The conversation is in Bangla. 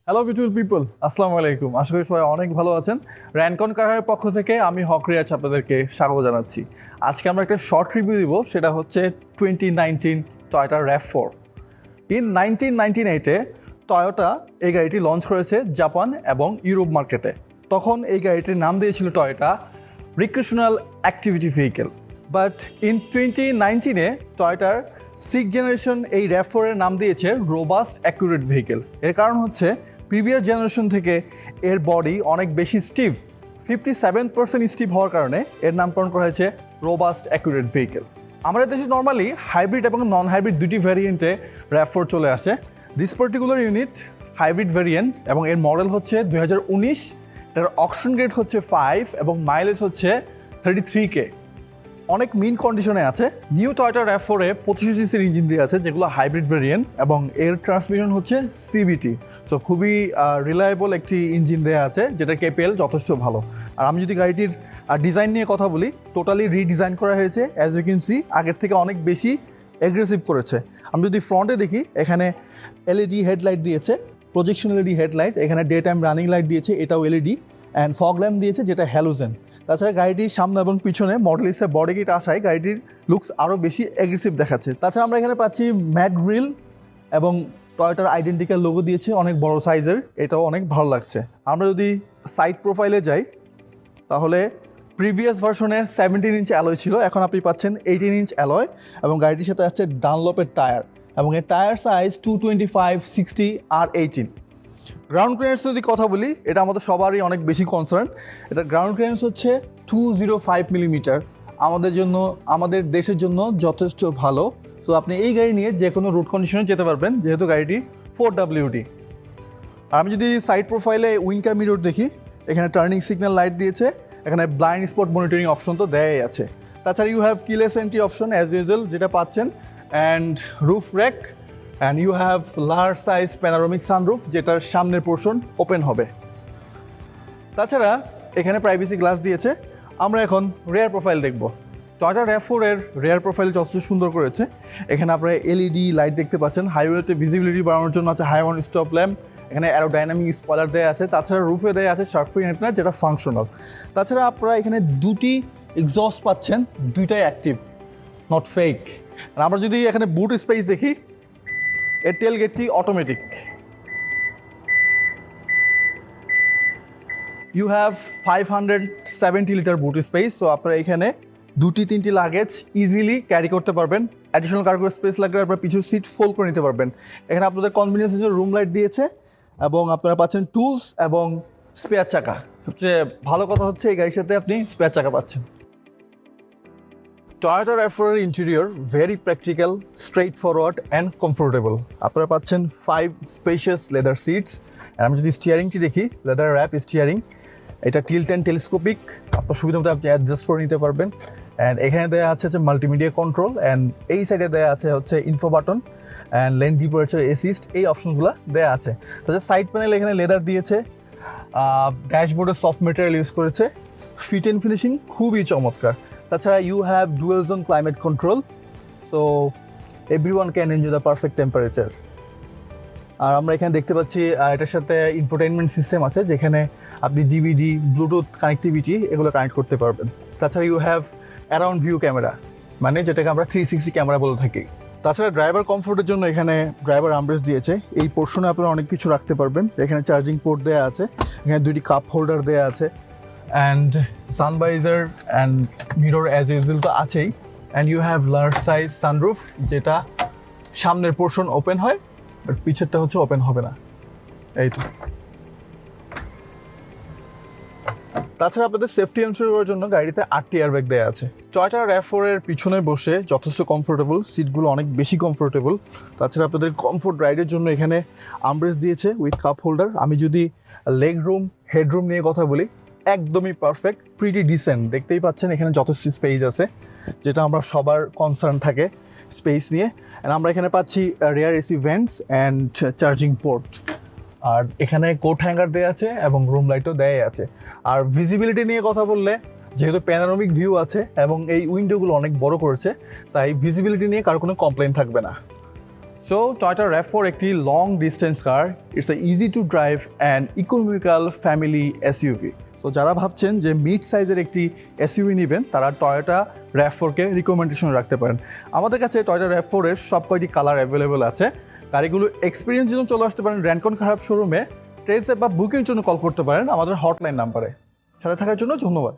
হ্যালো বিউটিফুল পিপল, আসসালামু আলাইকুম। আশা করি সবাই অনেক ভালো আছেন। র্যানকন কারের পক্ষ থেকে আমি হক রিয়াজ আপনাদেরকে স্বাগত জানাচ্ছি। আজকে আমরা একটা শর্ট রিভিউ দিব, সেটা হচ্ছে 2019 টয়োটা RAV4। ইন 1998-এ টয়োটা এই গাড়িটি লঞ্চ করেছে জাপান এবং ইউরোপ মার্কেটে। তখন এই গাড়িটির নাম দিয়েছিল Toyota recreational activity vehicle. But in 2019-এ টয়োটার 6th জেনারেশন এই RAV4 এর নাম দিয়েছে রোবাস্ট অ্যাকুরেট ভেহিকেল। এর কারণ হচ্ছে প্রিভিয়াস জেনারেশন থেকে এর বডি অনেক বেশি স্টিভ, 57% স্টিভ হওয়ার কারণে এর নামকরণ করা হয়েছে রোবাস্ট অ্যাকুরেট ভেহিকেল। আমাদের দেশে নর্মালি হাইব্রিড এবং নন হাইব্রিড দুটি ভ্যারিয়েন্টে RAV4 চলে আসে। This particular unit hybrid variant এবং এর মডেল হচ্ছে 2019, এটার অকশন গ্রেড হচ্ছে 5 এবং মাইলেজ হচ্ছে 33K। অনেক মিন কন্ডিশনে আছে। নিউ টয়োটা RAV4-এ 25 সিসির ইঞ্জিন দিয়ে আছে, যেগুলো হাইব্রিড ভেরিয়েন্ট এবং এর ট্রান্সমিশন হচ্ছে সিভিটি। সো খুবই রিলায়েবল একটি ইঞ্জিন দেওয়া আছে, যেটা কেপিএল যথেষ্ট ভালো। আর আমি যদি গাড়িটির ডিজাইন নিয়ে কথা বলি, টোটালি রিডিজাইন করা হয়েছে। অ্যাজ ইউ ক্যান সি, আগের থেকে অনেক বেশি অ্যাগ্রেসিভ করেছে। আমি যদি ফ্রন্টে দেখি, এখানে এলইডি হেডলাইট দিয়েছে, প্রজেকশন এলইডি হেডলাইট, এখানে ডে টাইম রানিং লাইট দিয়েছে, এটাও এলইডি, অ্যান্ড ফগ ল্যাম্প দিয়েছে যেটা হ্যালোজেন। তাছাড়া গাড়িটির সামনে এবং পিছনে মডেলিস্টের বডি কিট আসায় গাড়িটির লুকস আরও বেশি অ্যাগ্রেসিভ দেখাচ্ছে। তাছাড়া আমরা এখানে পাচ্ছি ম্যাট গ্রিল এবং টয়োটার আইডেন্টিক্যাল লোগো দিয়েছে অনেক বড় সাইজের, এটাও অনেক ভালো লাগছে। আমরা যদি সাইড প্রোফাইলে যাই, তাহলে প্রিভিয়াস ভার্সনে 17 ইঞ্চ অ্যালয় ছিল, এখন আপনি পাচ্ছেন 18 ইঞ্চ অ্যালয় এবং গাড়িটির সাথে আছে ডানলপের টায়ার এবং এর টায়ার সাইজ 225, 60 আর 18। গ্রাউন্ড ক্লিয়ারেন্স যদি কথা বলি, এটা আমাদের সবারই অনেক বেশি কনসার্ন। এটা গ্রাউন্ড ক্লিয়ারেন্স হচ্ছে 205 মিলিমিটার, আমাদের দেশের জন্য যথেষ্ট ভালো। তো আপনি এই গাড়ি নিয়ে যে কোনো রুট কন্ডিশনে যেতে পারবেন, যেহেতু গাড়িটি 4WD। আর আমি যদি সাইড প্রোফাইলে উইঙ্কার মিরর দেখি, এখানে টার্নিং সিগন্যাল লাইট দিয়েছে, এখানে ব্লাইন্ড স্পট মনিটরিং অপশন তো দেয়াই আছে। তাছাড়া you have keyless entry option as usual, যেটা পাচ্ছেন, and roof rack, and you have large size panoramic sunroof, যেটার সামনের পোর্শন ওপেন হবে। তাছাড়া এখানে প্রাইভেসি গ্লাস দিয়েছে। আমরা এখন রেয়ার প্রোফাইল দেখব। টয়োটা RAV4 এর রেয়ার প্রোফাইল যথেষ্ট সুন্দর করেছে। এখানে আপনারা এলইডি লাইট দেখতে পাচ্ছেন, হাইওয়েতে ভিজিবিলিটি বাড়ানোর জন্য আছে হাই অন স্টপ ল্যাম্প, এখানে অ্যারোডাইনামিক স্পয়লার দেওয়া আছে। তাছাড়া রুফে দেওয়া আছে শার্ক ফ্রি হেডলাইট, যেটা ফাংশনাল। তাছাড়া আপনারা এখানে দুটি এক্সস্ট পাচ্ছেন, দুইটাই অ্যাক্টিভ, নট ফেক। আর আমরা যদি এখানে বুট স্পেস দেখি, এর টেল গেটটি automatic. You have 570 litre boot space, so আপনারা এখানে 2-3টি লাগেজ ইজিলি ক্যারি করতে পারবেন। অ্যাডিশনাল কার্গো স্পেস লাগলে আপনারা পিছু সিট ফোল্ড করে নিতে পারবেন। এখানে আপনাদের কনভিনিয়েন্সের জন্য রুম লাইট দিয়েছে এবং আপনারা পাচ্ছেন টুলস এবং স্পেয়ার চাকা। সবচেয়ে ভালো কথা হচ্ছে এই গাড়ির সাথে আপনি স্পেয়ার চাকা পাচ্ছেন। টয়োটা RAV4 এর interior very practical, straightforward and comfortable. আপনারা পাচ্ছেন 5 স্পেশিয়াস লেদার সিটস। আর আমি যদি স্টিয়ারিংটি দেখি, লেদার র্যাপ স্টিয়ারিং, এটা টিল্ট অ্যান্ড টেলিস্কোপিক, আপনার সুবিধা মতো আপনি অ্যাডজাস্ট করে নিতে পারবেন। অ্যান্ড এখানে দেওয়া আছে মাল্টিমিডিয়া কন্ট্রোল, অ্যান্ড এই সাইডে দেওয়া আছে info button and lane departure assist, এই অপশনগুলো দেওয়া আছে। তাছাড়া সাইড প্যানেল এখানে লেদার দিয়েছে, ড্যাশবোর্ডে সফট মেটেরিয়াল ইউজ করেছে, ফিট অ্যান্ড ফিনিশিং খুবই চমৎকার। তাছাড়া you have dual zone climate control, so everyone can enjoy the perfect temperature. আর আমরা এখানে দেখতে পাচ্ছি এটার সাথে ইনফোটেইনমেন্ট সিস্টেম আছে, যেখানে আপনি ডিভিডি, ব্লুটুথ কানেক্টিভিটি এগুলো কানেক্ট করতে পারবেন। তাছাড়া you have around view camera, মানে যেটাকে আমরা 360 ক্যামেরা বলে থাকি। তাছাড়া ড্রাইভার কমফোর্টের জন্য এখানে ড্রাইভার আর্মরেস্ট দিয়েছে। এই পোর্শনে আপনারা অনেক কিছু রাখতে পারবেন। এখানে চার্জিং পোর্ট দেওয়া আছে, এখানে 2টি কাপ হোল্ডার দেওয়া আছে, and sun visor and mirror as usual তো আছেই। And you have large size sunroof, যেটা সামনের পোর্শন ওপেন হয়, বাট পিছেরটা হচ্ছে ওপেন হবে না, এই তো। তাছাড়া আপনাদের সেফটি এনশিওর করার জন্য গাড়িতে 8টি এয়ারব্যাগ দেওয়া আছে। টয়োটা RAV4 এর পিছনে বসে যথেষ্ট কমফোর্টেবল, সিটগুলো অনেক বেশি কমফোর্টেবল। তাছাড়া আপনাদের কমফোর্ট রাইডের জন্য এখানে আর্মরেস্ট দিয়েছে উইথ কাপ হোল্ডার। আমি যদি লেগ রুম, হেডরুম নিয়ে কথা বলি, একদমই পারফেক্ট, প্রিটি ডিসেন্ট। দেখতেই পাচ্ছেন এখানে যথেষ্ট স্পেস আছে, যেটা আমরা সবার কনসার্ন থাকে স্পেস নিয়ে। অ্যান্ড আমরা এখানে পাচ্ছি rear AC vents and charging port. আর এখানে কোট হ্যাঙ্গার দেওয়া আছে এবং রুম লাইটও দেওয়া আছে। আর ভিজিবিলিটি নিয়ে কথা বললে, যেহেতু প্যানোরামিক ভিউ আছে এবং এই উইন্ডোগুলো অনেক বড় করেছে, তাই ভিজিবিলিটি নিয়ে কারো কোনো কমপ্লেন থাকবে না। সো টয়োটা RAV4 একটি long distance car. It's a easy to drive and economical family SUV. So যারা ভাবছেন যে মিড সাইজের একটি এসইউভি নেবেন তারা টয়োটা RAV4কে রিকমেন্ডেশন রাখতে পারেন। আমাদের কাছে টয়োটা RAV4 এর সব কয়টি কালার অ্যাভেলেবেল আছে। গাড়িগুলো এক্সপিরিয়েন্স জন্য চলে আসতে পারেন র্যানকন খারাপ শোরুমে, ট্রেসে বা বুকিং জন্য কল করতে পারেন আমাদের হটলাইন নাম্বারে। সাথে থাকার জন্য ধন্যবাদ।